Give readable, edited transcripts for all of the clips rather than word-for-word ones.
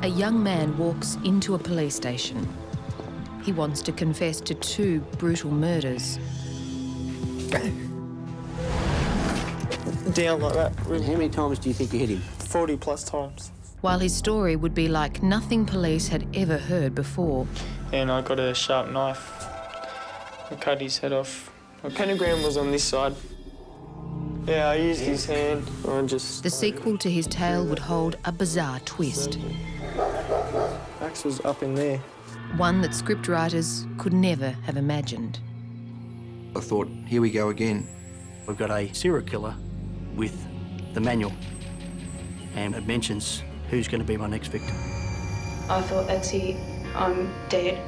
A young man walks into a police station. He wants to confess to 2 brutal murders. Down like that. And how many times do you think you hit him? 40 plus times. While his story would be like nothing police had ever heard before. And I got a sharp knife. I cut his head off. My pentagram was on this side. Yeah, I used his hand. The sequel to his tale would hold a bizarre twist. Axe was up in there. One that scriptwriters could never have imagined. I thought, here we go again. We've got a serial killer with the manual, and it mentions who's going to be my next victim. I thought, that's it, I'm dead.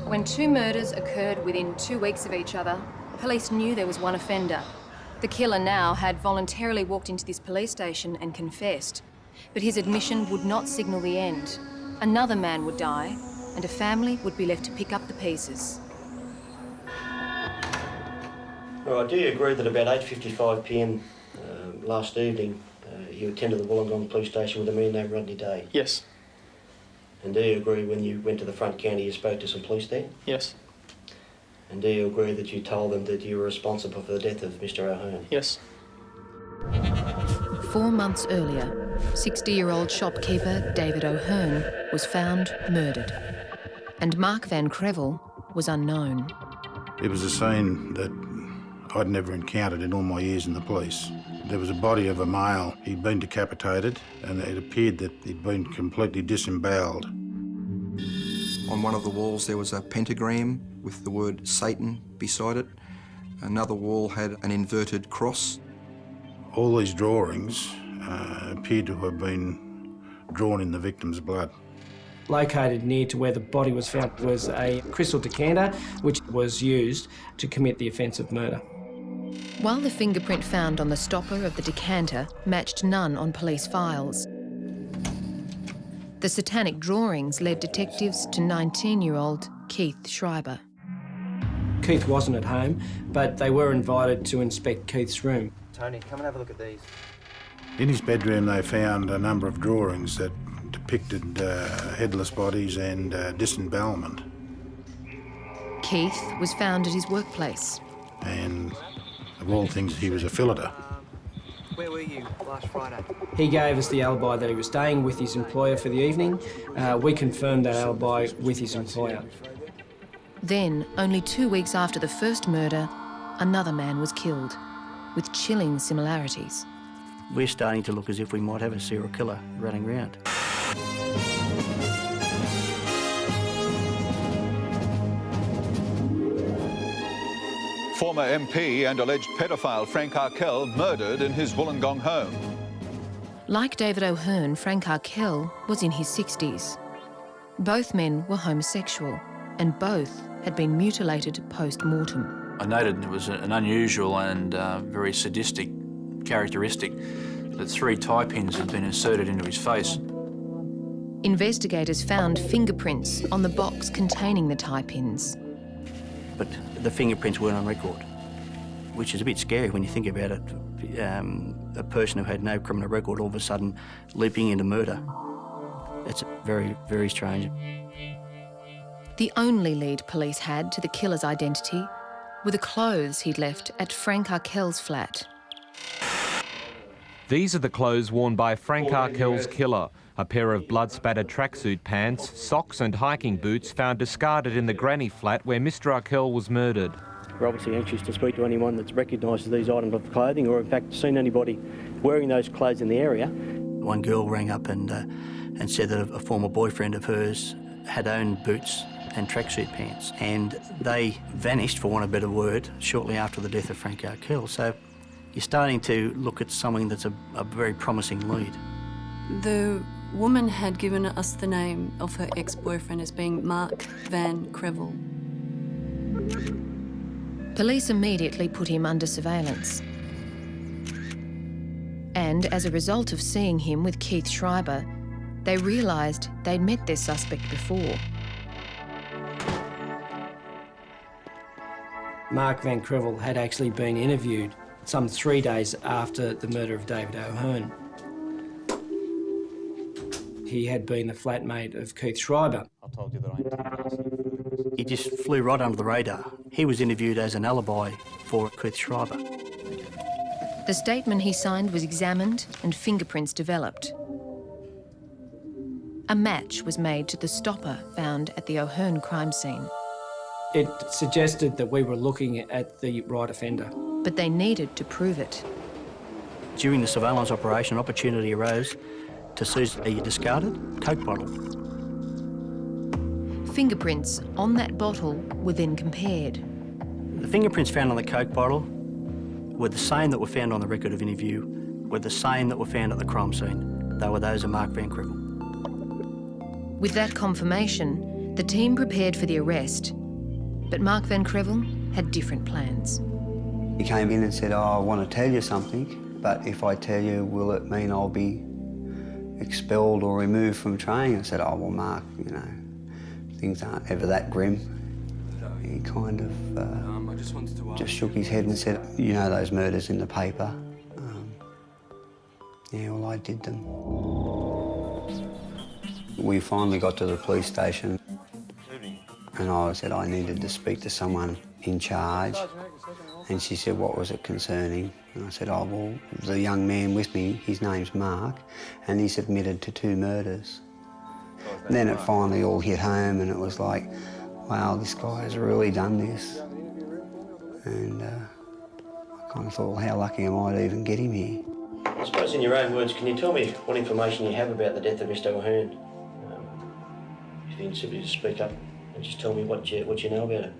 When 2 murders occurred within 2 weeks of each other, police knew there was one offender. The killer now had voluntarily walked into this police station and confessed. But his admission would not signal the end. Another man would die, and a family would be left to pick up the pieces. All right, do you agree that about 8:55 p.m. Last evening, you attended the Wollongong police station with a man named Rodney Day? Yes. And do you agree when you went to the front counter you spoke to some police there? Yes. And do you agree that you told them that you were responsible for the death of Mr. O'Hearn? Yes. 4 months earlier, 60-year-old shopkeeper David O'Hearn was found murdered. And Mark Van Crevel was unknown. It was a scene that I'd never encountered in all my years in the police. There was a body of a male. He'd been decapitated, and it appeared that he'd been completely disemboweled. On one of the walls there was a pentagram with the word Satan beside it. Another wall had an inverted cross. All these drawings appeared to have been drawn in the victim's blood. Located near to where the body was found was a crystal decanter, which was used to commit the offence of murder. While the fingerprint found on the stopper of the decanter matched none on police files, the satanic drawings led detectives to 19-year-old Keith Schreiber. Keith wasn't at home, but they were invited to inspect Keith's room. Tony, come and have a look at these. In his bedroom they found a number of drawings that depicted headless bodies and disembowelment. Keith was found at his workplace. And of all things, he was a filleter. Where were you last Friday? He gave us the alibi that he was staying with his employer for the evening. We confirmed that alibi with his employer. Then, only 2 weeks after the first murder, another man was killed, with chilling similarities. We're starting to look as if we might have a serial killer running around. Former MP and alleged pedophile Frank Arkell murdered in his Wollongong home. Like David O'Hearn, Frank Arkell was in his 60s. Both men were homosexual, and both had been mutilated post-mortem. I noted it was an unusual and very sadistic characteristic that 3 tie pins had been inserted into his face. Investigators found fingerprints on the box containing the tie pins. But the fingerprints weren't on record, which is a bit scary when you think about it. A person who had no criminal record all of a sudden leaping into murder. It's very, very strange. The only lead police had to the killer's identity were the clothes he'd left at Frank Arkell's flat. These are the clothes worn by Frank Arkell's killer. A pair of blood-spattered tracksuit pants, socks and hiking boots found discarded in the granny flat where Mr Arkell was murdered. We're obviously anxious to speak to anyone that's recognises these items of clothing or in fact seen anybody wearing those clothes in the area. One girl rang up and said that a former boyfriend of hers had owned boots and tracksuit pants, and they vanished, for want of a better word, shortly after the death of Frank Arkell. So you're starting to look at something that's a very promising lead. The woman had given us the name of her ex-boyfriend as being Mark Van Crevel. Police immediately put him under surveillance. And as a result of seeing him with Keith Schreiber, they realised they'd met their suspect before. Mark Van Crevel had actually been interviewed some 3 days after the murder of David O'Hearn. He had been the flatmate of Keith Schreiber. I told you that he just flew right under the radar. He was interviewed as an alibi for Keith Schreiber. The statement he signed was examined and fingerprints developed. A match was made to the stopper found at the O'Hearn crime scene. It suggested that we were looking at the right offender. But they needed to prove it. During the surveillance operation, an opportunity arose to seize a discarded Coke bottle. Fingerprints on that bottle were then compared. The fingerprints found on the Coke bottle were the same that were found on the record of interview, were the same that were found at the crime scene. They were those of Mark Van Crevel. With that confirmation, the team prepared for the arrest. But Mark Van Crevel had different plans. He came in and said, "Oh, I want to tell you something, but if I tell you, will it mean I'll be expelled or removed from training?" I said, "Oh, well, Mark, you know, things aren't ever that grim." He kind of just shook his head and said, "You know those murders in the paper?" Yeah, well, I did them. We finally got to the police station and I said I needed to speak to someone in charge. And she said, "What was it concerning?" And I said, "Oh, well, the young man with me, his name's Mark, and he's admitted to 2 murders." And then it finally all hit home and it was like, wow, this guy has really done this. And I kind of thought, well, how lucky am I to even get him here? I suppose in your own words, can you tell me what information you have about the death of Mr O'Hearn? If you can simply just speak up and just tell me what you know about it.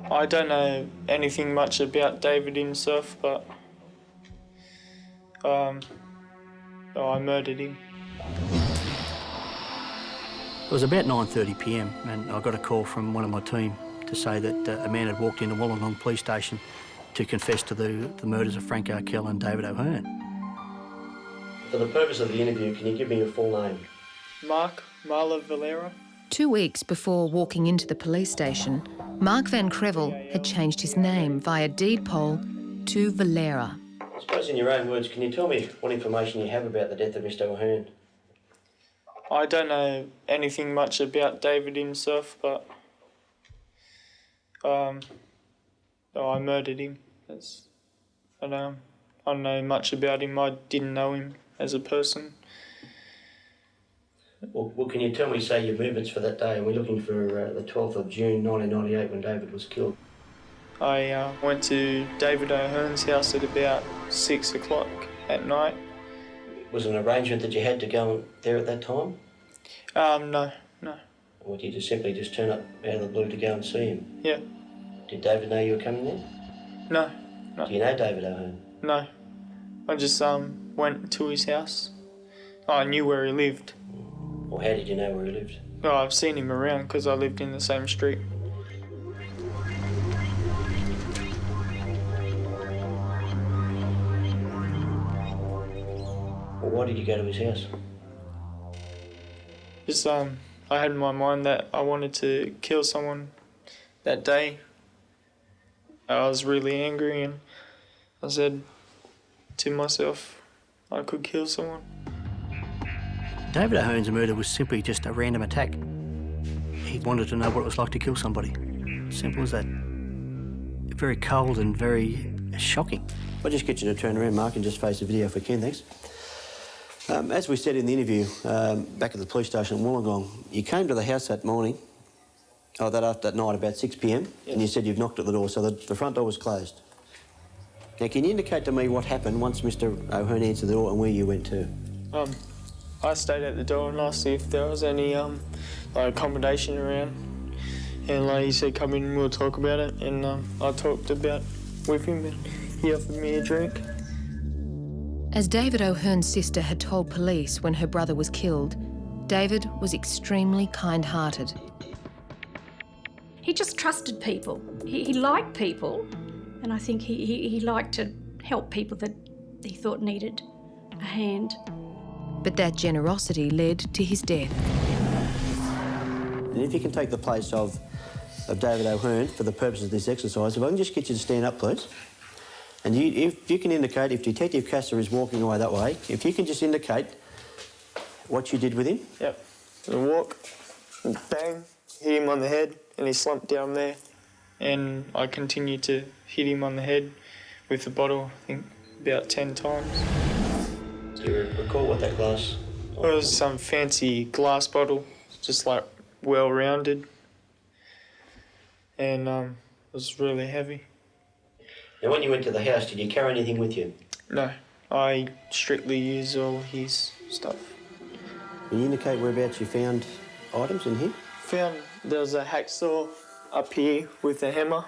I don't know anything much about David himself, but I murdered him. It was about 9:30 p.m. and I got a call from one of my team to say that a man had walked into Wollongong Police Station to confess to the murders of Frank Arkell and David O'Hearn. For the purpose of the interview, can you give me your full name? Mark Marla Valera. 2 weeks before walking into the police station, Mark Van Crevel had changed his name via deed poll to Valera. I suppose in your own words, can you tell me what information you have about the death of Mr O'Hearn? I don't know anything much about David himself, but I murdered him. I don't know much about him. I didn't know him as a person. Well, can you tell me, say, your movements for that day? We're looking for the 12th of June 1998 when David was killed. I went to David O'Hearn's house at about 6 o'clock at night. Was it an arrangement that you had to go there at that time? No. Or did you simply just turn up out of the blue to go and see him? Yeah. Did David know you were coming there? No. Do you know David O'Hearn? No. I just went to his house. I knew where he lived. Or how did you know where he lived? Oh, I've seen him around because I lived in the same street. Well, why did you go to his house? Just I had in my mind that I wanted to kill someone that day. I was really angry and I said to myself I could kill someone. David O'Hearn's murder was simply just a random attack. He wanted to know what it was like to kill somebody. Simple as that. Very cold and very shocking. I'll just get you to turn around, Mark, and just face the video if we can, thanks. As we said in the interview, back at the police station in Wollongong, you came to the house that morning, that night about 6 p.m, and you said you've knocked at the door, so the front door was closed. Now, can you indicate to me what happened once Mr O'Hearn answered the door and where you went to? I stayed at the door and asked if there was any accommodation around. And he said, "Come in and we'll talk about it." And I talked about with him and he offered me a drink. As David O'Hearn's sister had told police when her brother was killed, David was extremely kind-hearted. He just trusted people. He liked people, and I think he liked to help people that he thought needed a hand. But that generosity led to his death. And if you can take the place of David O'Hearn for the purposes of this exercise, if I can just get you to stand up, please. And if you can indicate, if Detective Castor is walking away that way, if you can just indicate what you did with him. Yep. I walk, bang, hit him on the head, and he slumped down there. And I continued to hit him on the head with the bottle, I think, about 10 times. Do you recall what that glass? It was some fancy glass bottle, just like well-rounded. And it was really heavy. Now, when you went to the house, did you carry anything with you? No, I strictly use all his stuff. Can you indicate whereabouts you found items in here? There was a hacksaw up here with a hammer,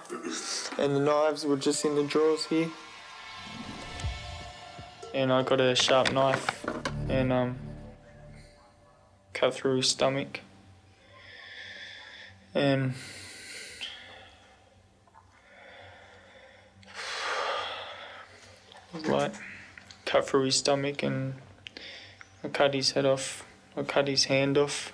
and the knives were just in the drawers here. And I got a sharp knife and cut through his stomach. And like cut through his stomach, and I cut his head off. I cut his hand off,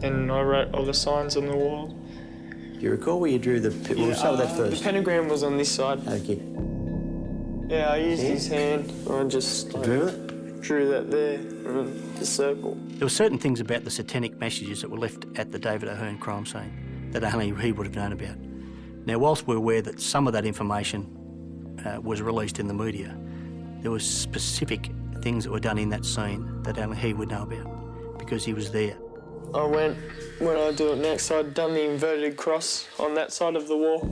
and I wrote all the signs on the wall. Do you recall where you drew the... We'll start with that first. The pentagram was on this side. Okay. Yeah, I used his hand. I just drew it? Drew that there, and the circle. There were certain things about the satanic messages that were left at the David O'Hearn crime scene that only he would have known about. Now, whilst we're aware that some of that information was released in the media, there were specific things that were done in that scene that only he would know about because he was there. When I do it next, I'd done the inverted cross on that side of the wall.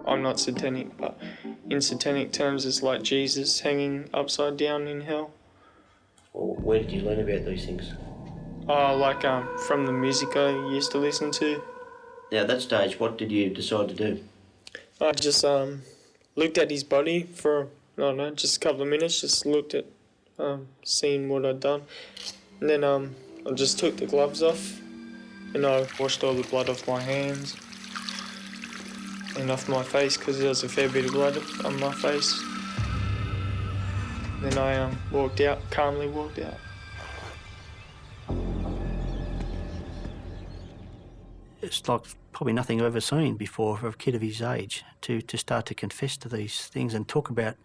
I'm not satanic, but in satanic terms, it's like Jesus hanging upside down in hell. Well, where did you learn about these things? From the music I used to listen to. Now, at that stage, what did you decide to do? I just looked at his body for, just a couple of minutes, just looked at, seeing what I'd done. And then I just took the gloves off and I washed all the blood off my hands and off my face because there was a fair bit of blood on my face. Then I walked out, calmly walked out. It's like probably nothing I've ever seen before for a kid of his age to start to confess to these things and talk about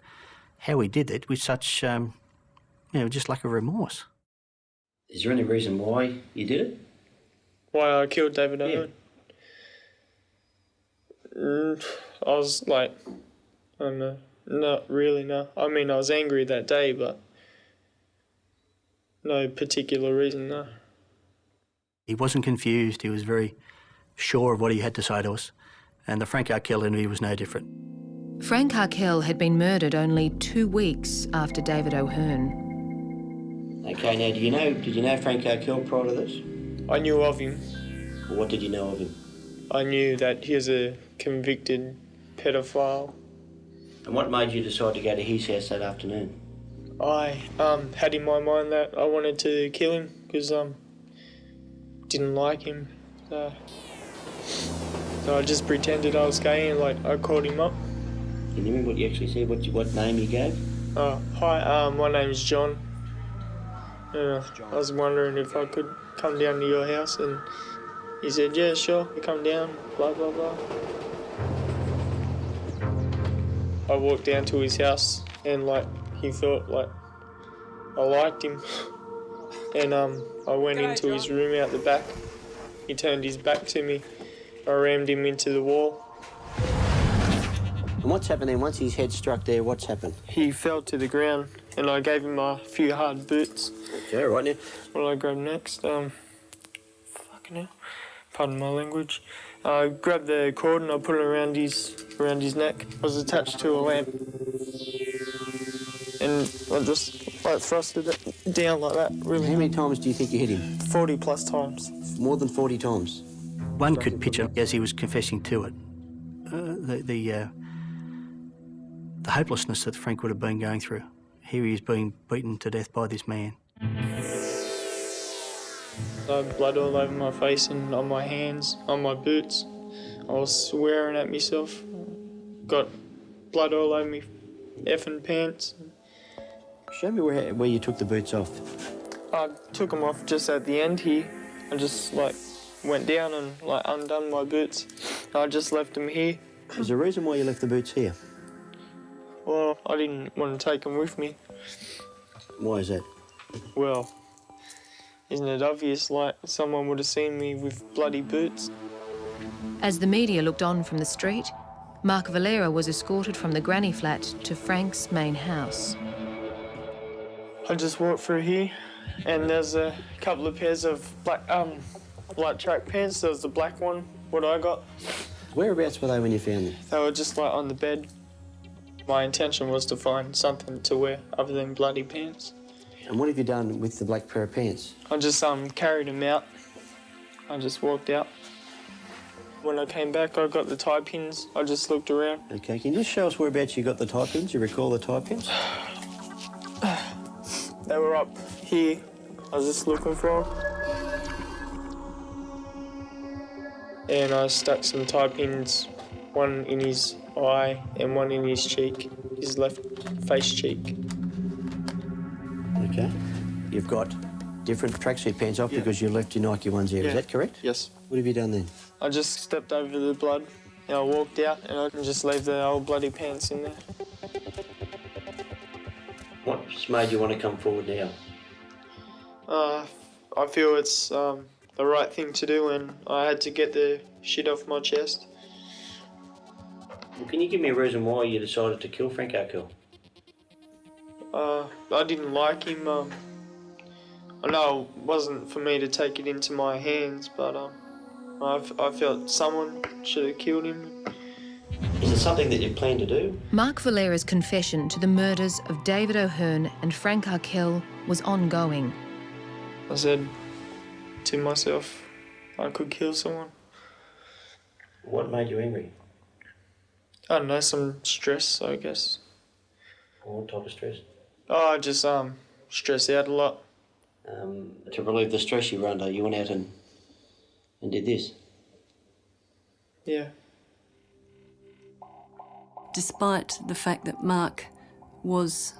how he did it with such, just like a remorse. Is there any reason why you did it? Why I killed David O'Hearn? I was like, I don't know, not really, no. I mean, I was angry that day, but no particular reason, no. He wasn't confused, he was very sure of what he had to say to us, and the Frank Arkell interview was no different. Frank Arkell had been murdered only 2 weeks after David O'Hearn. Okay, now, did you know Frank Arkell prior to this? I knew of him. Well, what did you know of him? I knew that he was a convicted pedophile. And what made you decide to go to his house that afternoon? I had in my mind that I wanted to kill him because didn't like him. So I just pretended I was gay and I called him up. Can you remember what you actually said? What name you gave? Hi, my name's John. I was wondering if I could come down to your house, and he said, yeah, sure, you come down, blah, blah, blah. I walked down to his house and he thought I liked him. And I went into his room out the back. He turned his back to me. I rammed him into the wall. And what's happened then? Once his head struck there, what's happened? He fell to the ground and I gave him a few hard boots. Okay, right now. What did I grab next? Fucking hell. Pardon my language. I grabbed the cord and I put it around his neck. I was attached to a lamp. And I just thrusted it down like that, really. How many times do you think you hit him? 40 plus times. More than 40 times? One could picture, as he was confessing to it, the hopelessness that Frank would have been going through. Here he is being beaten to death by this man. I had blood all over my face and on my hands, on my boots. I was swearing at myself. Got blood all over me effing pants. Show me where you took the boots off. I took them off just at the end here. I just went down and undone my boots. I just left them here. Is there a reason why you left the boots here? Well, I didn't want to take them with me. Why is that? Well, isn't it obvious, someone would have seen me with bloody boots? As the media looked on from the street, Mark Valera was escorted from the granny flat to Frank's main house. I just walked through here, and there's a couple of pairs of black track pants. There was the black one, what I got. Whereabouts were they when you found them? They were just on the bed. My intention was to find something to wear other than bloody pants. And what have you done with the black pair of pants? I just carried them out. I just walked out. When I came back, I got the tie pins. I just looked around. Okay, can you just show us whereabouts you got the tie pins? You recall the tie pins? They were up here. I was just looking for them. And I stuck some tie pins, one in his eye and one in his cheek, his left face cheek. Okay. You've got different tracksuit pants off because you left your Nike ones there. Is that correct? Yes. What have you done then? I just stepped over the blood and I walked out and I can just leave the old bloody pants in there. What's made you want to come forward now? I feel it's the right thing to do and I had to get the shit off my chest. Well, can you give me a reason why you decided to kill Frank Arkell? I didn't like him. I know it wasn't for me to take it into my hands, but I felt someone should have killed him. Is it something that you plan to do? Mark Valera's confession to the murders of David O'Hearn and Frank Arkell was ongoing. I said to myself, I could kill someone. What made you angry? I don't know, some stress, I guess. What type of stress? Oh, I just stress out a lot. To relieve the stress you were under, you went out and did this? Yeah. Despite the fact that Mark was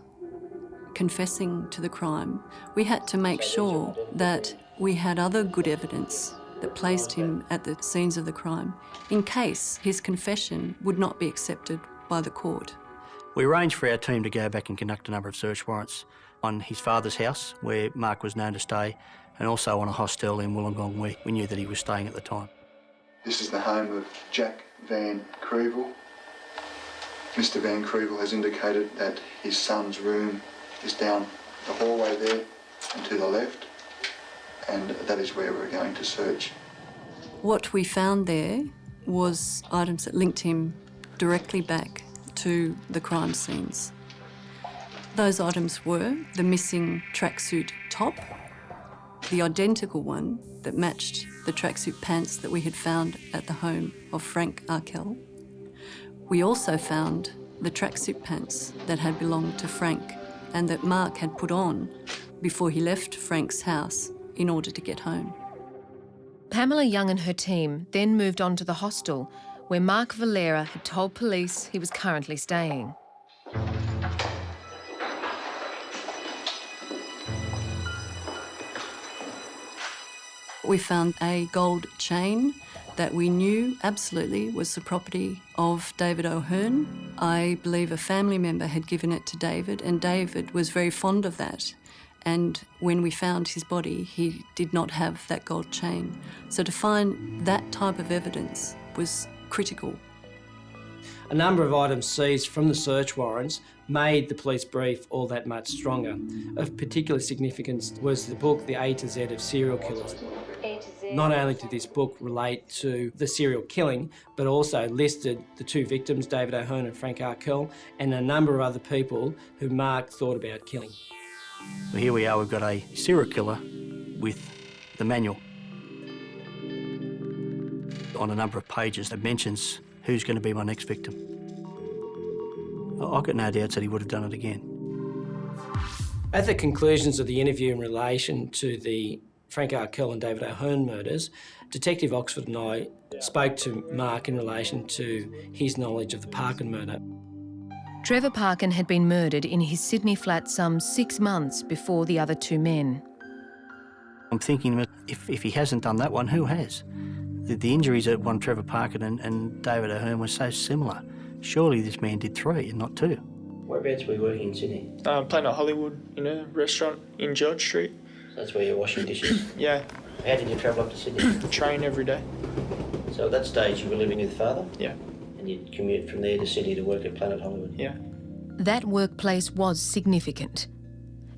confessing to the crime, we had to make sure that we had other good evidence that placed him at the scenes of the crime in case his confession would not be accepted by the court. We arranged for our team to go back and conduct a number of search warrants on his father's house, where Mark was known to stay, and also on a hostel in Wollongong, where we knew that he was staying at the time. This is the home of Jack Van Creeville. Mr Van Creeville has indicated that his son's room is down the hallway there and to the left, and that is where we're going to search. What we found there was items that linked him directly back to the crime scenes. Those items were the missing tracksuit top, the identical one that matched the tracksuit pants that we had found at the home of Frank Arkell. We also found the tracksuit pants that had belonged to Frank and that Mark had put on before he left Frank's house in order to get home. Pamela Young and her team then moved on to the hostel where Mark Valera had told police he was currently staying. We found a gold chain that we knew absolutely was the property of David O'Hearn. I believe a family member had given it to David, and David was very fond of that. And when we found his body, he did not have that gold chain. So to find that type of evidence was critical. A number of items seized from the search warrants made the police brief all that much stronger. Of particular significance was the book, The A to Z of Serial Killers. Not only did this book relate to the serial killing, but also listed the two victims, David O'Hearn and Frank Arkell, and a number of other people who Mark thought about killing. Well, here we are, we've got a serial killer with the manual. On a number of pages that mentions who's going to be my next victim. I've got no doubts that he would have done it again. At the conclusions of the interview in relation to the Frank Arkell and David O'Hearn murders, Detective Oxford and I spoke to Mark in relation to his knowledge of the Parkin murder. Trevor Parkin had been murdered in his Sydney flat some 6 months before the other two men. I'm thinking, if he hasn't done that one, who has? The injuries at one Trevor Parkin and David O'Hearn were so similar. Surely this man did 3 and not 2. Whereabouts were you working in Sydney? Planet Hollywood, in a restaurant in George Street. So that's where you're washing dishes? Yeah. How did you travel up to Sydney? Train every day. So at that stage you were living with father? Yeah. And you'd commute from there to Sydney to work at Planet Hollywood? Yeah. That workplace was significant.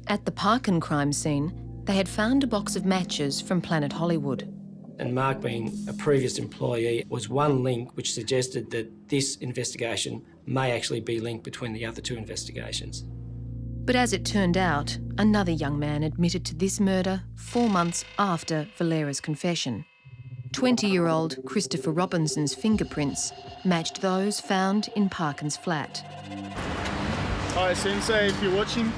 At the Parkin crime scene, they had found a box of matches from Planet Hollywood. And Mark, being a previous employee, was one link which suggested that this investigation may actually be linked between the other 2 investigations. But as it turned out, another young man admitted to this murder 4 months after Valera's confession. 20-year-old Christopher Robinson's fingerprints matched those found in Parkin's flat. Hi, Sensei, if you're watching.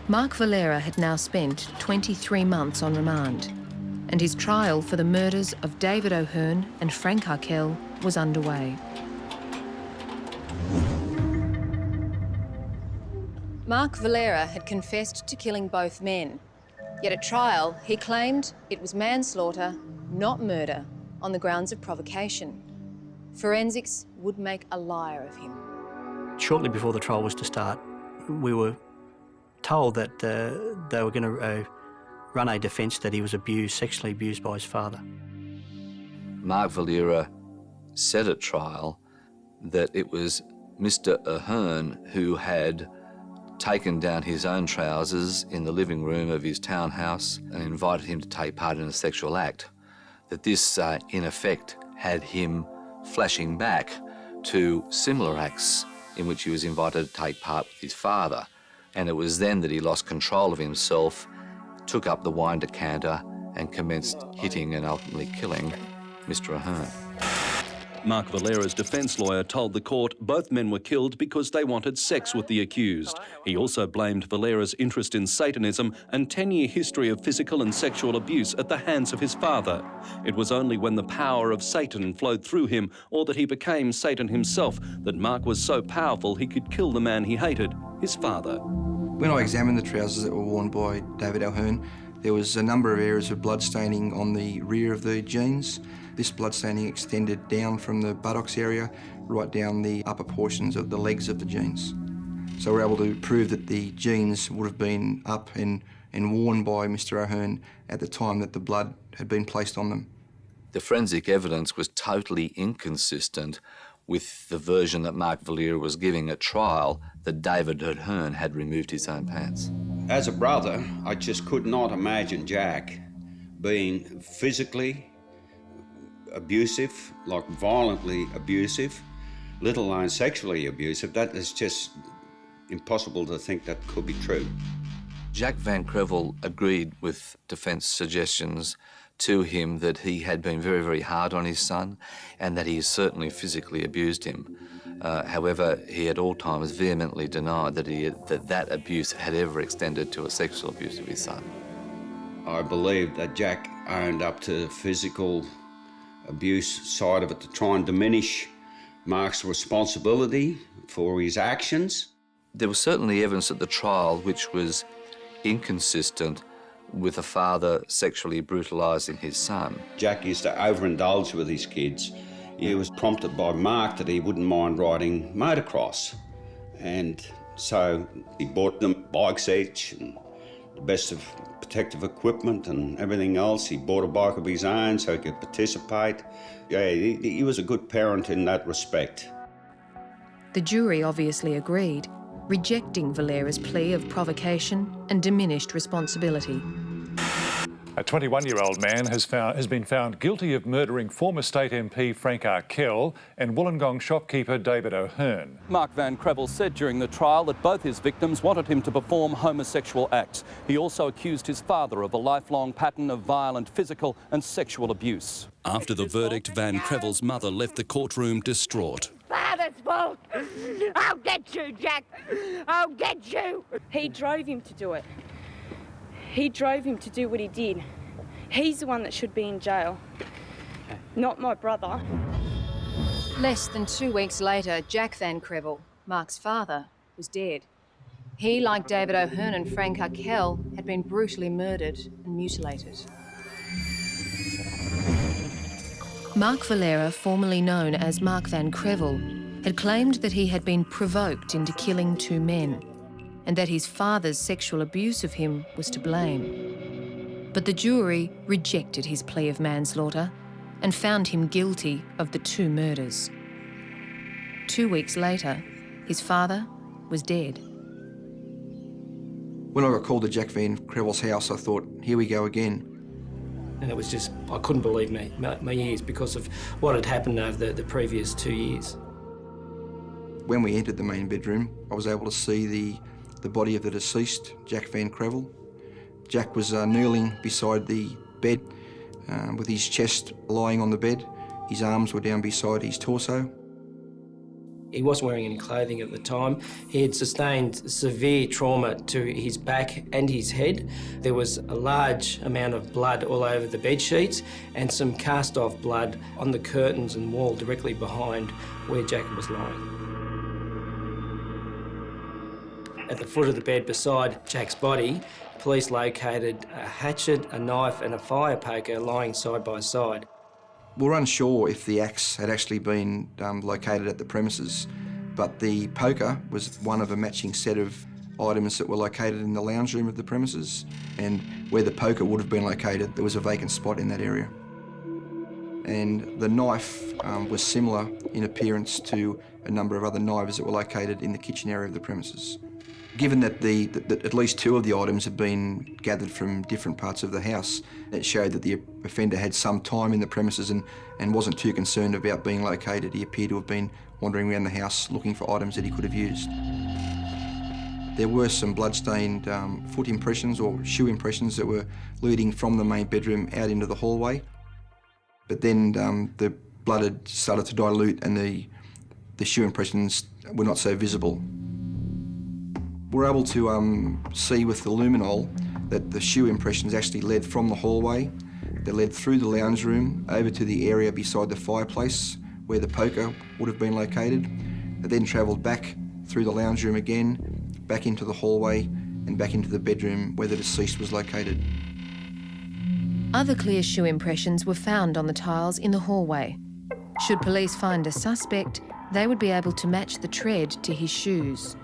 Mark Valera had now spent 23 months on remand, and his trial for the murders of David O'Hearn and Frank Arkell was underway. Mark Valera had confessed to killing both men. Yet at trial, he claimed it was manslaughter, not murder, on the grounds of provocation. Forensics would make a liar of him. Shortly before the trial was to start, we were told that they were going to run a defence that he was sexually abused by his father. Mark Valera said at trial that it was Mr. O'Hearn who had taken down his own trousers in the living room of his townhouse and invited him to take part in a sexual act. That this, in effect, had him flashing back to similar acts in which he was invited to take part with his father. And it was then that he lost control of himself, took up the wine decanter and commenced hitting and ultimately killing Mr. O'Hearn. Mark Valera's defence lawyer told the court both men were killed because they wanted sex with the accused. He also blamed Valera's interest in Satanism and 10-year history of physical and sexual abuse at the hands of his father. It was only when the power of Satan flowed through him, or that he became Satan himself, that Mark was so powerful he could kill the man he hated, his father. When I examined the trousers that were worn by David O'Hearn, there was a number of areas of blood staining on the rear of the jeans. This blood staining extended down from the buttocks area right down the upper portions of the legs of the jeans. So we're able to prove that the jeans would have been up and worn by Mr. O'Hearn at the time that the blood had been placed on them. The forensic evidence was totally inconsistent with the version that Mark Valera was giving at trial, that David O'Hearn had removed his own pants. As a brother, I just could not imagine Jack being physically abusive, like violently abusive, let alone sexually abusive. That is just impossible to think that could be true. Jack Van Crevel agreed with defence suggestions to him that he had been very, very hard on his son and that he certainly physically abused him. However, he at all times vehemently denied that abuse had ever extended to a sexual abuse of his son. I believe that Jack owned up to the physical abuse side of it to try and diminish Mark's responsibility for his actions. There was certainly evidence at the trial which was inconsistent with a father sexually brutalising his son. Jack used to overindulge with his kids. He was prompted by Mark that he wouldn't mind riding motocross. And so he bought them bikes each and the best of protective equipment and everything else. He bought a bike of his own so he could participate. Yeah, he was a good parent in that respect. The jury obviously agreed, rejecting Valera's plea of provocation and diminished responsibility. A 21-year-old man has been found guilty of murdering former state MP Frank Arkell and Wollongong shopkeeper David O'Hearn. Mark Van Crevel said during the trial that both his victims wanted him to perform homosexual acts. He also accused his father of a lifelong pattern of violent physical and sexual abuse. After the verdict, Van Crevel's mother left the courtroom distraught. Father's fault! I'll get you, Jack! I'll get you! He drove him to do it. He drove him to do what he did. He's the one that should be in jail, not my brother. Less than 2 weeks later, Jack Van Crevel, Mark's father, was dead. He, like David O'Hearn and Frank Arkell, had been brutally murdered and mutilated. Mark Valera, formerly known as Mark Van Crevel, had claimed that he had been provoked into killing 2 men and that his father's sexual abuse of him was to blame. But the jury rejected his plea of manslaughter and found him guilty of the 2 murders. 2 weeks later, his father was dead. When I got called to Jack Van Crevel's house, I thought, here we go again. And it was just, I couldn't believe my ears because of what had happened over the previous 2 years. When we entered the main bedroom, I was able to see the body of the deceased, Jack Van Crevel. Jack was kneeling beside the bed with his chest lying on the bed. His arms were down beside his torso. He wasn't wearing any clothing at the time. He had sustained severe trauma to his back and his head. There was a large amount of blood all over the bed sheets and some cast-off blood on the curtains and wall directly behind where Jack was lying. At the foot of the bed beside Jack's body, police located a hatchet, a knife and a fire poker lying side by side. We're unsure if the axe had actually been located at the premises, but the poker was one of a matching set of items that were located in the lounge room of the premises, and where the poker would have been located, there was a vacant spot in that area. And the knife was similar in appearance to a number of other knives that were located in the kitchen area of the premises. Given that at least 2 of the items had been gathered from different parts of the house, it showed that the offender had some time in the premises and wasn't too concerned about being located. He appeared to have been wandering around the house looking for items that he could have used. There were some blood-stained foot impressions or shoe impressions that were leading from the main bedroom out into the hallway. But then the blood had started to dilute and the shoe impressions were not so visible. We're able to see with the luminol that the shoe impressions actually led from the hallway. They led through the lounge room over to the area beside the fireplace where the poker would have been located. They then travelled back through the lounge room again, back into the hallway and back into the bedroom where the deceased was located. Other clear shoe impressions were found on the tiles in the hallway. Should police find a suspect, they would be able to match the tread to his shoes.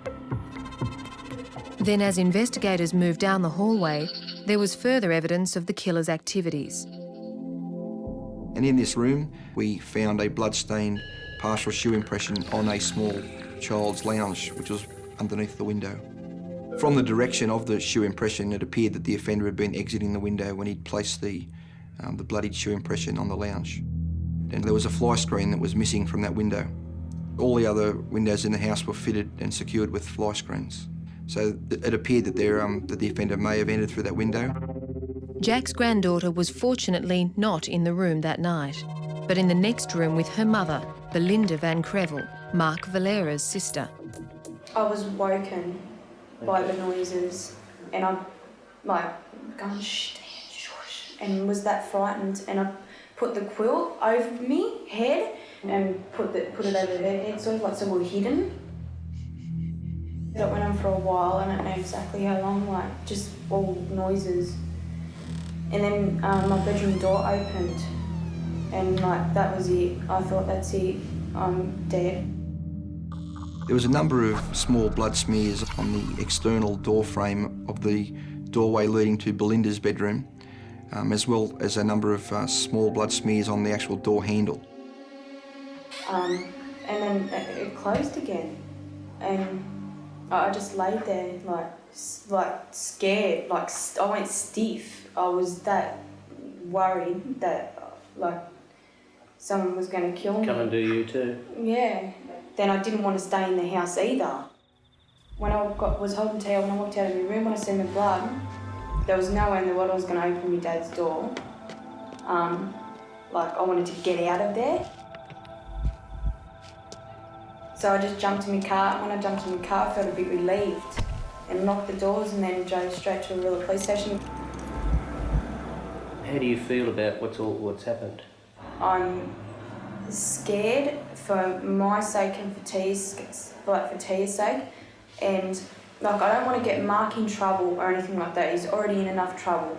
Then, as investigators moved down the hallway, there was further evidence of the killer's activities. And in this room, we found a blood-stained partial shoe impression on a small child's lounge, which was underneath the window. From the direction of the shoe impression, it appeared that the offender had been exiting the window when he'd placed the bloodied shoe impression on the lounge. And there was a fly screen that was missing from that window. All the other windows in the house were fitted and secured with fly screens. So it appeared that the offender may have entered through that window. Jack's granddaughter was fortunately not in the room that night, but in the next room with her mother, Belinda Van Crevel, Mark Valera's sister. I was woken by the noises and I going shh, and was that frightened, and I put the quilt over me head and put it over her head, sort of like so we're hidden. It went on for a while, I don't know exactly how long, like just all noises. And then my bedroom door opened and like that was it. I thought, that's it, I'm dead. There was a number of small blood smears on the external door frame of the doorway leading to Belinda's bedroom, as well as a number of small blood smears on the actual door handle. And then it closed again, and I just laid there like scared, like I went stiff. I was that worried that like someone was going to kill me. Come and do you too. Yeah. Then I didn't want to stay in the house either. When I was holding tail, when I walked out of my room, when I seen the blood, there was no way in the world I was going to open my dad's door. Like I wanted to get out of there. So I just jumped in my car. When I jumped in my car, I felt a bit relieved and locked the doors and then drove straight to a rural police station. How do you feel about what's happened? I'm scared for my sake and for Tia's sake, and like I don't want to get Mark in trouble or anything like that. He's already in enough trouble,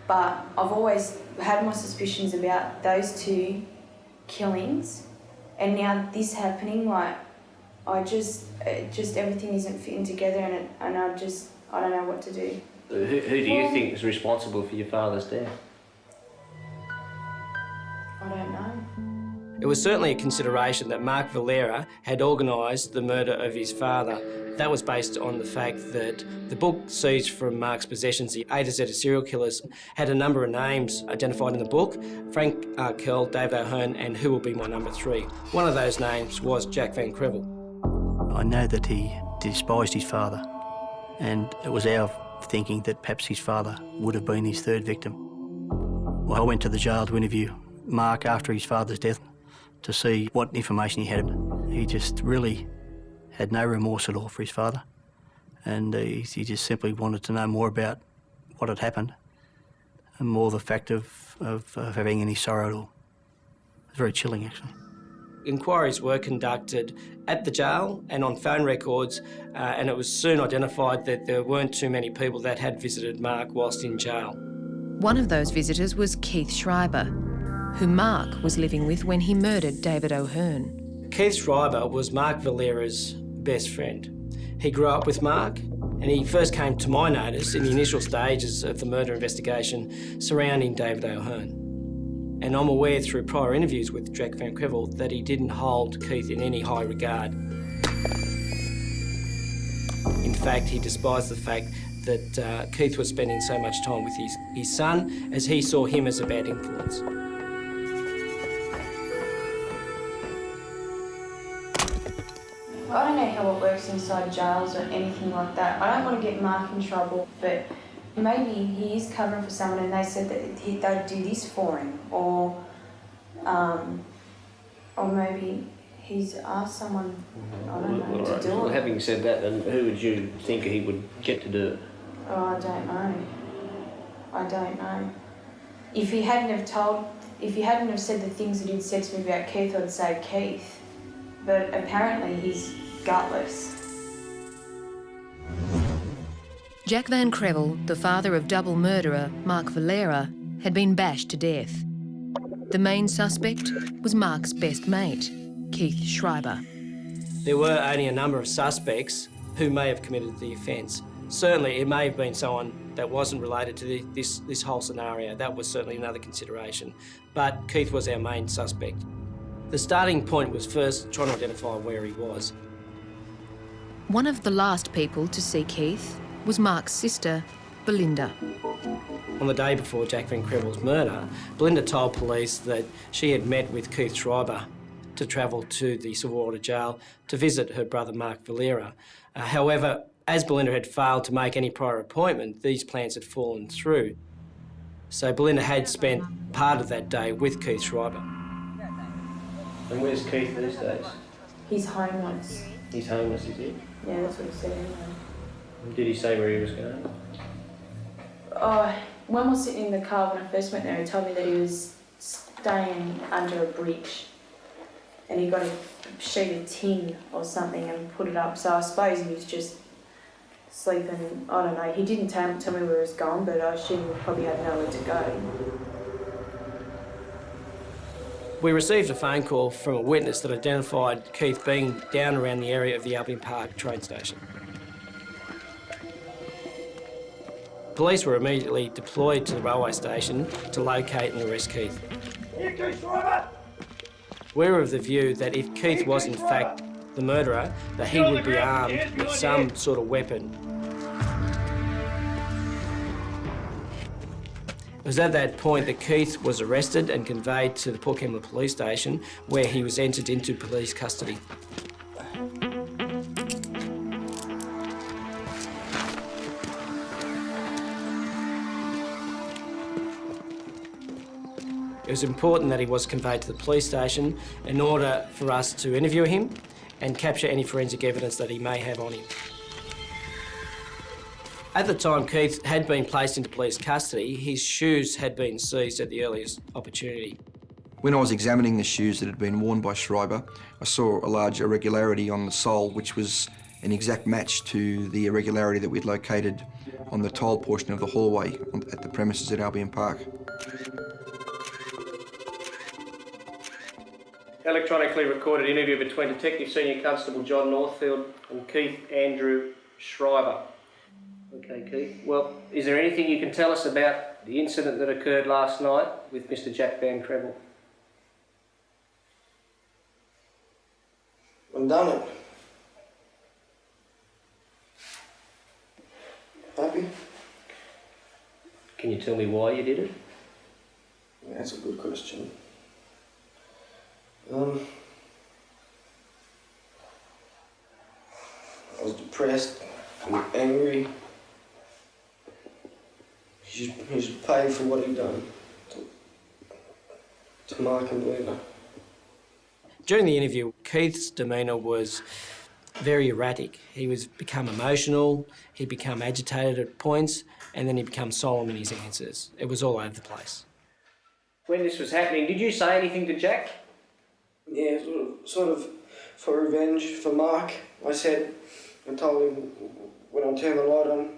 but I've always had my suspicions about those two killings, and now this happening. Like just everything isn't fitting together, and I don't know what to do. Who do you think is responsible for your father's death? I don't know. It was certainly a consideration that Mark Valera had organised the murder of his father. That was based on the fact that the book seized from Mark's possessions, the A to Z of serial killers, had a number of names identified in the book: Frank R. Kell, David O'Hearn, and Who Will Be My Number 3. One of those names was Jack Van Crevel. I know that he despised his father, and it was our thinking that perhaps his father would have been his third victim. Well, I went to the jail to interview Mark after his father's death to see what information he had. He just really had no remorse at all for his father, and he just simply wanted to know more about what had happened and more the fact of having any sorrow at all. It was very chilling, actually. Inquiries were conducted at the jail and on phone records, and it was soon identified that there weren't too many people that had visited Mark whilst in jail. One of those visitors was Keith Schreiber, who Mark was living with when he murdered David O'Hearn. Keith Schreiber was Mark Valera's best friend. He grew up with Mark, and he first came to my notice in the initial stages of the murder investigation surrounding David O'Hearn. And I'm aware through prior interviews with Jack Van Crevel that he didn't hold Keith in any high regard. In fact, he despised the fact that Keith was spending so much time with his son, as he saw him as a bad influence. I don't know how it works inside jails or anything like that. I don't want to get Mark in trouble, but maybe he is covering for someone and they said that they'd do this for him, or maybe he's asked someone, I don't know, to do Well, it. having said that, then who would you think he would get to do it? Oh, I don't know. If he hadn't have said the things that he'd said to me about Keith, I'd say Keith. But apparently he's gutless. Jack Van Crevel, the father of double murderer Mark Valera, had been bashed to death. The main suspect was Mark's best mate, Keith Schreiber. There were only a number of suspects who may have committed the offence. Certainly it may have been someone that wasn't related to this whole scenario. That was certainly another consideration. But Keith was our main suspect. The starting point was first trying to identify where he was. One of the last people to see Keith was Mark's sister, Belinda. On the day before Jack Van Crevel's murder, Belinda told police that she had met with Keith Schreiber to travel to the Silverwater jail to visit her brother Mark Valera. However, as Belinda had failed to make any prior appointment, these plans had fallen through. So Belinda had spent part of that day with Keith Schreiber. And where's Keith these days? He's homeless. He's homeless, is he? Yeah, that's what he said anyway. Did he say where he was going? Oh, when we were sitting in the car when I first went there, he told me that he was staying under a bridge and he got a sheet of tin or something and put it up. So I suppose he was just sleeping, I don't know. He didn't tell me where he was going, but I assume he probably had nowhere to go. We received a phone call from a witness that identified Keith being down around the area of the Albion Park train station. Police were immediately deployed to the railway station to locate and arrest Keith. We were of the view that if Keith was in fact the murderer, that he would be armed with some sort of weapon. It was at that point that Keith was arrested and conveyed to the Port Kembla police station, where he was entered into police custody. It was important that he was conveyed to the police station in order for us to interview him and capture any forensic evidence that he may have on him. At the time, Keith had been placed into police custody. His shoes had been seized at the earliest opportunity. When I was examining the shoes that had been worn by Schreiber, I saw a large irregularity on the sole, which was an exact match to the irregularity that we'd located on the tile portion of the hallway at the premises at Albion Park. Electronically recorded interview between Detective Senior Constable John Northfield and Keith Andrew Schreiber. Okay, Keith. Well, is there anything you can tell us about the incident that occurred last night with Mr. Jack Van Crevel? I've done it. Happy? Can you tell me why you did it? Yeah, that's a good question. I was depressed and angry. He should pay for what he done to Mark and Lena. During the interview, Keith's demeanour was very erratic. He was become emotional, he'd become agitated at points, and then he'd become solemn in his answers. It was all over the place. When this was happening, did you say anything to Jack? Yeah, sort of for revenge for Mark. I told him when I turned the light on,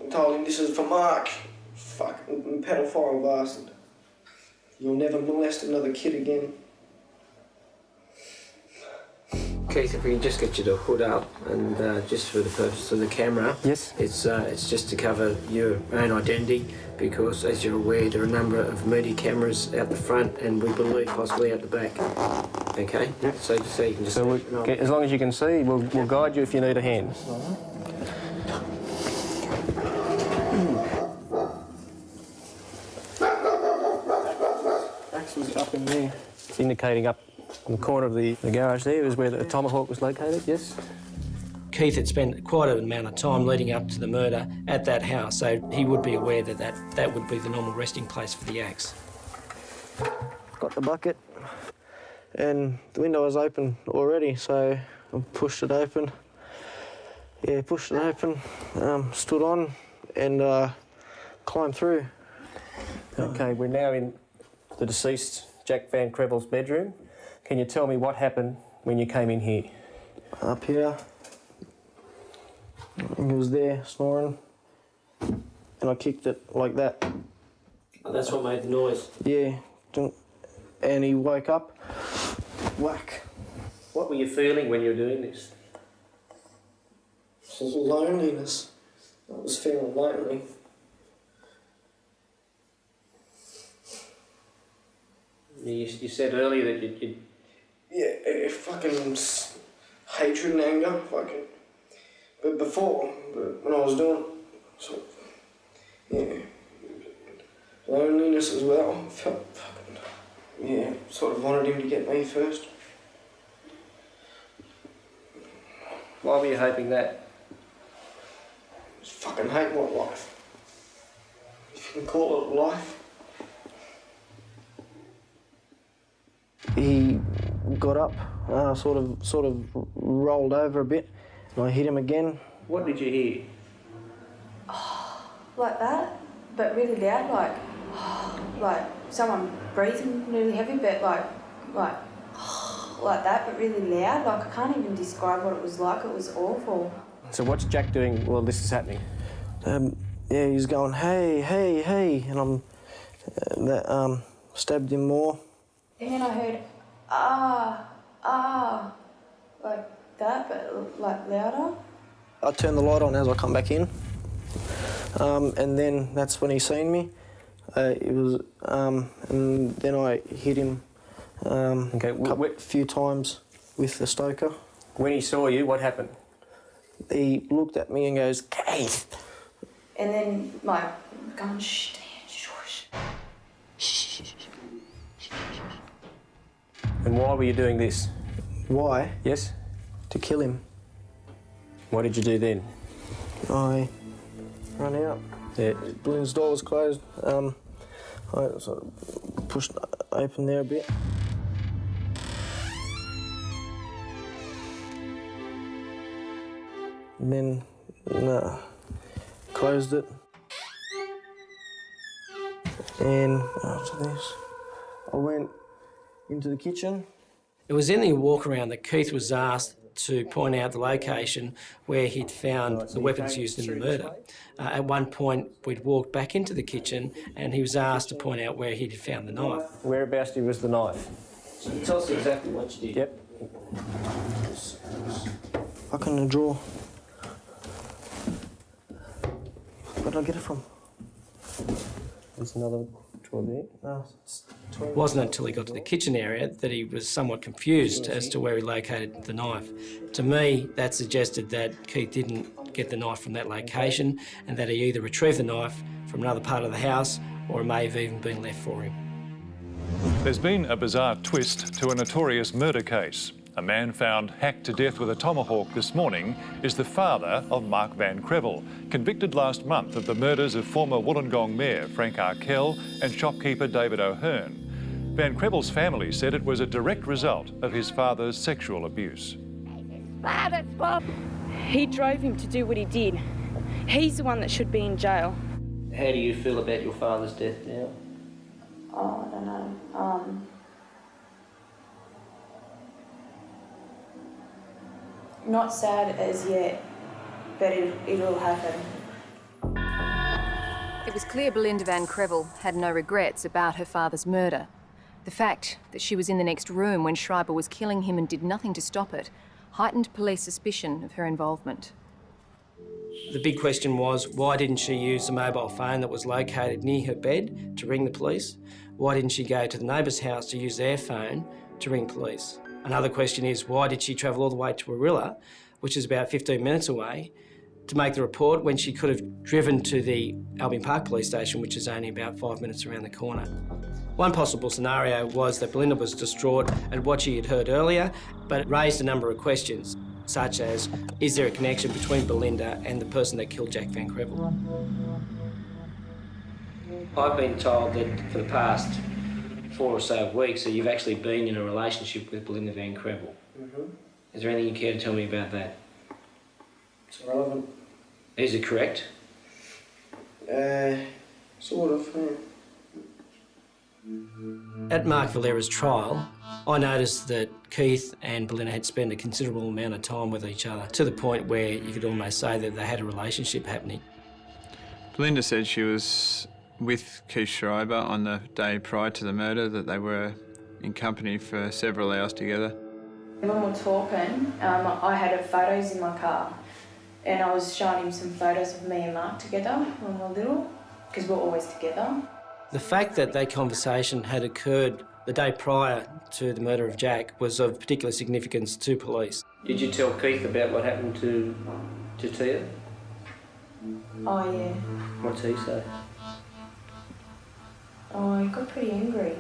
I told him this is for Mark. Fucking pedophile bastard. You'll never molest another kid again. Keith, if we can just get you to hood up, and just for the purpose of the camera. Yes. It's just to cover your own identity, because as you're aware, there are a number of media cameras out the front, and we believe possibly out the back. Okay. Yep. So you can just. So as long as you can see, we'll guide you if you need a hand. Axle's up in there, indicating up in the corner of the garage there is where the tomahawk was located, yes? Keith had spent quite an amount of time leading up to the murder at that house, so he would be aware that would be the normal resting place for the axe. Got the bucket, and the window was open already, so I pushed it open. Yeah, pushed it open, stood on, and climbed through. Okay, we're now in the deceased Jack Van Crevel's bedroom. Can you tell me what happened when you came in here? Up here, and he was there snoring, and I kicked it like that. That's what made the noise? Yeah, and he woke up, whack. What were you feeling when you were doing this? Loneliness. I was feeling lonely. You said earlier that you'd... Yeah, fucking hatred and anger, fucking. But when I was doing it, yeah, loneliness as well. I felt fucking, yeah, sort of wanted him to get me first. Why were you hoping that? I just fucking hate my life. If you can call it life. He got up, sort of rolled over a bit, and I hit him again. What did you hear? Like that, but really loud, like someone breathing really heavy, but like that, but really loud. Like I can't even describe what it was like. It was awful. So what's Jack doing while this is happening? Yeah, he's going, hey, hey, hey, and I'm stabbed him more. And then I heard, like that, but like louder. I turned the light on as I come back in, and then that's when he seen me. And then I hit him a few times with the stoker. When he saw you, what happened? He looked at me and goes, Keith. And then like going, shh, shush. And why were you doing this? Why? Yes? To kill him. What did you do then? I ran out. Yeah. Balloon's door was closed. I sort of pushed open there a bit. And then closed it. And after this, I went into the kitchen. It was in the walk around that Keith was asked to point out the location where he'd found the weapons used in the murder. At one point, we'd walked back into the kitchen and he was asked to point out where he'd found the knife. Whereabouts was the knife? So tell us exactly what you did. Yep. Up in the drawer. Where did I get it from? There's another drawer there. No, It wasn't until he got to the kitchen area that he was somewhat confused as to where he located the knife. To me, that suggested that Keith didn't get the knife from that location and that he either retrieved the knife from another part of the house or it may have even been left for him. There's been a bizarre twist to a notorious murder case. A man found hacked to death with a tomahawk this morning is the father of Mark Van Crevel, convicted last month of the murders of former Wollongong Mayor Frank Arkell and shopkeeper David O'Hearn. Van Crevel's family said it was a direct result of his father's sexual abuse. He drove him to do what he did. He's the one that should be in jail. How do you feel about your father's death now? Oh, I don't know. Not sad as yet, but it'll happen. It was clear Belinda Van Crevel had no regrets about her father's murder. The fact that she was in the next room when Schreiber was killing him and did nothing to stop it heightened police suspicion of her involvement. The big question was, why didn't she use the mobile phone that was located near her bed to ring the police? Why didn't she go to the neighbour's house to use their phone to ring police? Another question is, why did she travel all the way to Warilla, which is about 15 minutes away, to make the report when she could have driven to the Albion Park police station, which is only about 5 minutes around the corner? One possible scenario was that Belinda was distraught at what she had heard earlier, but it raised a number of questions, such as, is there a connection between Belinda and the person that killed Jack Van Crevel? I've been told that for the past 4 or so weeks that you've actually been in a relationship with Belinda Van Crevel. Is there anything you care to tell me about that? It's irrelevant. Is it correct? Sort of, yeah. At Mark Valera's trial, I noticed that Keith and Belinda had spent a considerable amount of time with each other, to the point where you could almost say that they had a relationship happening. Belinda said she was with Keith Schreiber on the day prior to the murder, that they were in company for several hours together. When we're talking, I had photos in my car and I was showing him some photos of me and Mark together when we were little, because we're always together. The fact that that conversation had occurred the day prior to the murder of Jack was of particular significance to police. Did you tell Keith about what happened to Tia? Oh, yeah. What's he say? Oh, he got pretty angry.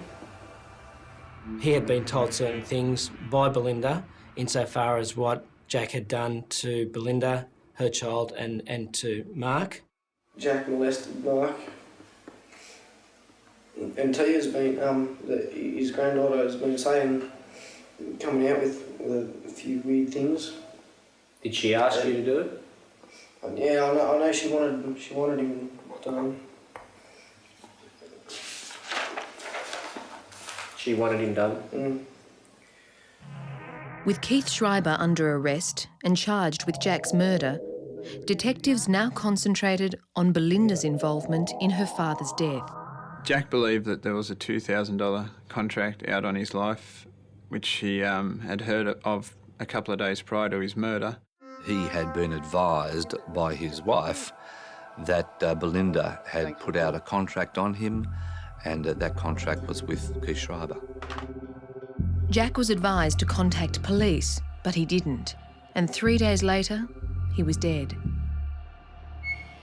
He had been told certain things by Belinda insofar as what Jack had done to Belinda, her child, and to Mark. Jack molested Mark. And Tia's been, his granddaughter has been saying, coming out with a few weird things. Did she ask you to do it? Yeah, I know she wanted him done. She wanted him done? With Keith Schreiber under arrest and charged with Jack's murder, detectives now concentrated on Belinda's involvement in her father's death. Jack believed that there was a $2,000 contract out on his life, which he had heard of a couple of days prior to his murder. He had been advised by his wife that Belinda had put out a contract on him, and that contract was with Keith Schreiber. Jack was advised to contact police, but he didn't. And 3 days later, he was dead.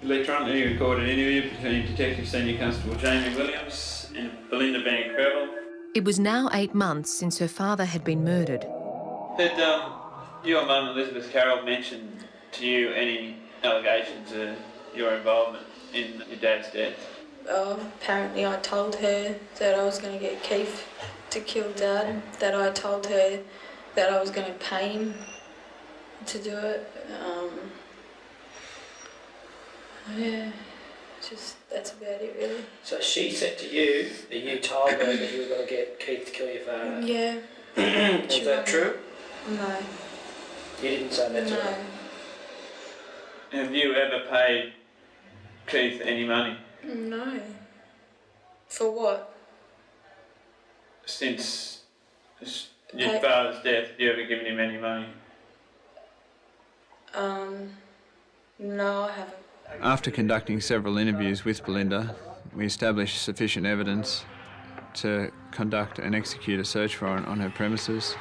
Electronically recorded interview between Detective Senior Constable Jamie Williams and Belinda Van Crevel. It was now 8 months since her father had been murdered. Had your mum, Elizabeth Carroll, mentioned to you any allegations of your involvement in your dad's death? Apparently I told her that I was going to get Keith to kill Dad, that I told her that I was going to pay him to do it. Yeah, that's about it really. So she said to you that you told her that you were going to get Keith to kill your father? Yeah. Was that true? No. You didn't say that to her? Have you ever paid Keith any money? No. For what? Since your father's death, have you ever given him any money? No, I haven't. After conducting several interviews with Belinda, we established sufficient evidence to conduct and execute a search warrant on her premises.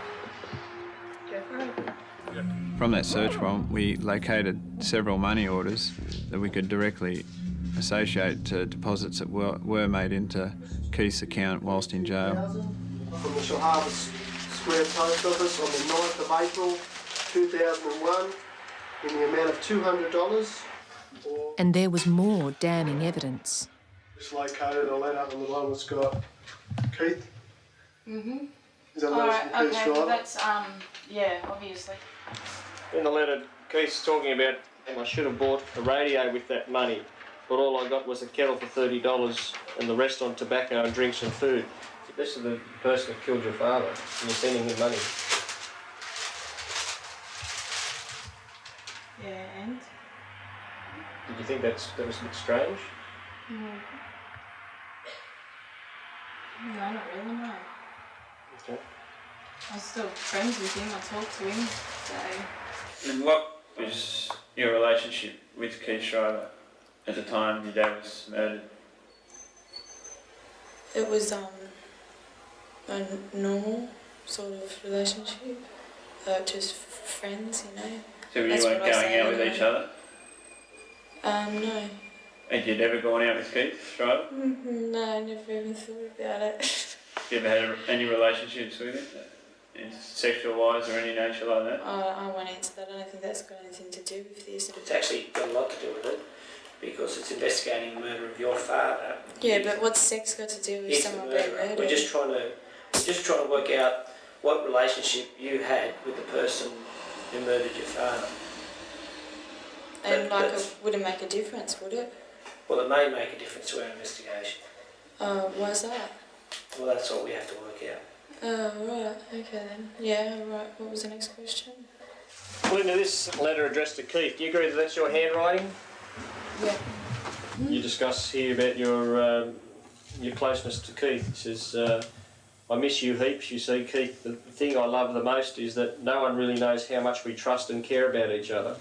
From that search warrant, we located several money orders that we could directly associate to deposits that were made into Keith's account whilst in jail. From the Harvest Square Post Office on the 9th of April 2001 in the amount of $200. And there was more damning evidence. Just located a letter on the one that's got Keith. Mhm. Is that All right. Keith's Okay. driver? That's yeah, obviously. In the letter, Keith's talking about I should have bought a radio with that money, but all I got was a kettle for $30 and the rest on tobacco and drinks and food. This is the person that killed your father, and you're sending him money. Yeah, and? Did you think that was a bit strange? No. No, not really, no. Okay. I was still friends with him, I talked to him, so... And what was your relationship with Keith Schreiber at the time your dad was murdered? It was a normal sort of relationship, just friends, you know. So you weren't going out with each other? No. Had you ever gone out with Keith Schreiber? No, I never even thought about it. You ever had any relationships with him? Sexual wise or any nature like that? I won't answer that. I don't think that's got anything to do with this. It's actually got a lot to do with it, because it's investigating the murder of your father. Yeah, but what's sex got to do with someone being murdered? We're just trying to work out what relationship you had with the person who murdered your father. And it wouldn't make a difference, would it? Well, it may make a difference to our investigation. Why's that? Well, that's what we have to work out. Oh, right. Okay then. Yeah, right. What was the next question? Belinda, this letter addressed to Keith, do you agree that that's your handwriting? Yeah. You discuss here about your closeness to Keith. It says, I miss you heaps, you see, Keith. The thing I love the most is that no one really knows how much we trust and care about each other.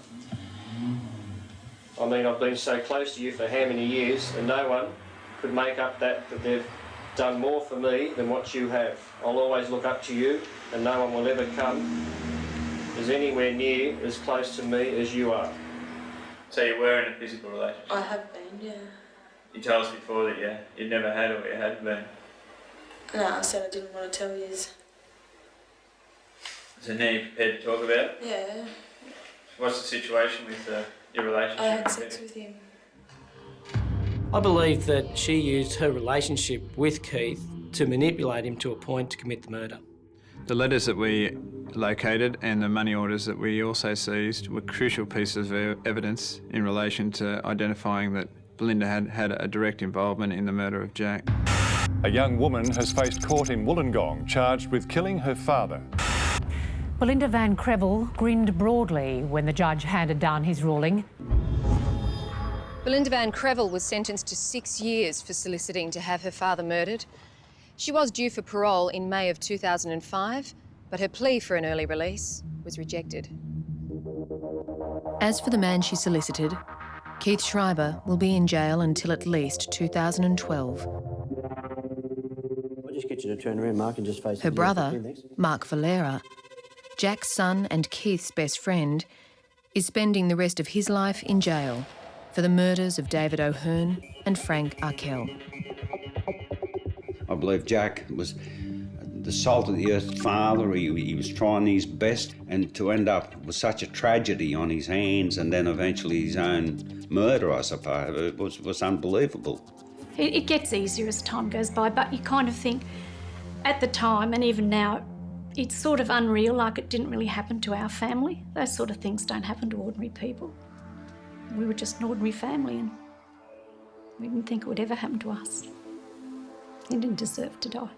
I mean, I've been so close to you for how many years, and no one could make up that they've done more for me than what you have. I'll always look up to you, and no one will ever come as anywhere near as close to me as you are. So you were in a physical relationship? I have been, yeah. You told us before that you'd never had or you had been. No, I said I didn't want to tell you. So now you're prepared to talk about it? Yeah. What's the situation with your relationship? I had sex with him. I believe that she used her relationship with Keith to manipulate him to a point to commit the murder. The letters that we located and the money orders that we also seized were crucial pieces of evidence in relation to identifying that Belinda had a direct involvement in the murder of Jack. A young woman has faced court in Wollongong charged with killing her father. Belinda Van Crevel grinned broadly when the judge handed down his ruling. Belinda Van Crevel was sentenced to 6 years for soliciting to have her father murdered. She was due for parole in May of 2005, but her plea for an early release was rejected. As for the man she solicited, Keith Schreiber will be in jail until at least 2012. I'll just get you to turn around, Mark, and just face Her brother, Mark Valera, Jack's son and Keith's best friend, is spending the rest of his life in jail for the murders of David O'Hearn and Frank Arkell. I believe Jack was the salt of the earth father. He was trying his best, and to end up with such a tragedy on his hands and then eventually his own murder, I suppose, it was unbelievable. It gets easier as time goes by, but you kind of think at the time and even now, it's sort of unreal, like it didn't really happen to our family. Those sort of things don't happen to ordinary people. we were just an ordinary family and we didn't think it would ever happen to us. He didn't deserve to die.